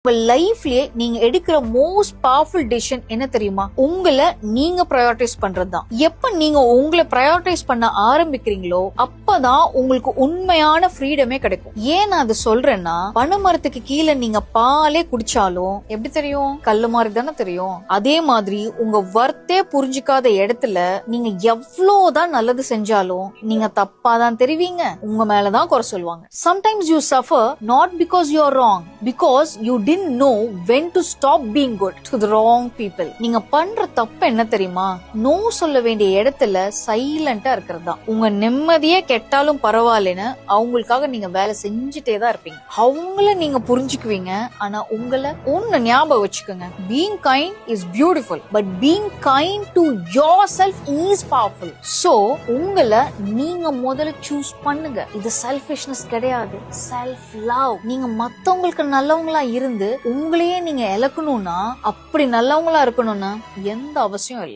உங்க லைஃப்லயே நீங்க எடுக்கிற மோஸ்ட் பவர்ஃபுல் டிசிஷன் என்ன தெரியுமா? உங்களை நீங்க ப்ரையாரிட்டைஸ் பண்றதுதான். எப்ப நீங்க உங்களை ப்ரையாரிட்டைஸ் பண்ண ஆரம்பிக்கிறீங்களோ அப்பதான் உங்களுக்கு உண்மையான ஃப்ரீடமே கிடைக்கும். ஏன் நான் அதை சொல்றேன்னா, பனைமரத்துக்கு கீழே நீங்க பாலே குடிச்சாலும் எப்படி தெரியும்? கல்லு மாதிரி தானே தெரியும். அதே மாதிரி உங்க வர்த்தே புரிஞ்சுக்காத இடத்துல நீங்க எவ்வளவுதான் நல்லது செஞ்சாலும் நீங்க தப்பாதான் தெரிவிங்க. உங்க மேலதான் குறை சொல்லுவாங்க. Sometimes you suffer not because you are wrong, because you didn't know when to stop being good to the wrong people. நீங்க பண்ற தப்பு என்ன தெரியுமா? நோ சொல்ல வேண்டிய இடத்துல சைலண்டா இருக்கிறதா. உங்க நிம்மதியே கெட்டாலும் பரவாயில்லன்னு அவங்களுக்காக நீங்க வேலை செஞ்சுட்டே தான் இருப்பீங்க. அவங்கள நீங்க புரிஞ்சுக்குவீங்க. ஆனா உங்களை ஒன்னு ஞாபகம் வச்சுக்கோங்க, being kind is beautiful but being kind to yourself is powerful. So உங்களை நீங்க முதல்ல சூஸ் பண்ணுங்க. இது செல்ஃபிஷ்னஸ் கிடையாது, செல்ஃப் லவ். நீங்க மத்தவங்களுக்கு நல்லவங்களா இருந்து உங்களையே நீங்க இழக்கணும்னா, அப்படி நல்லவங்களா இருக்கணும்னா எந்த அவசியம் இல்லை.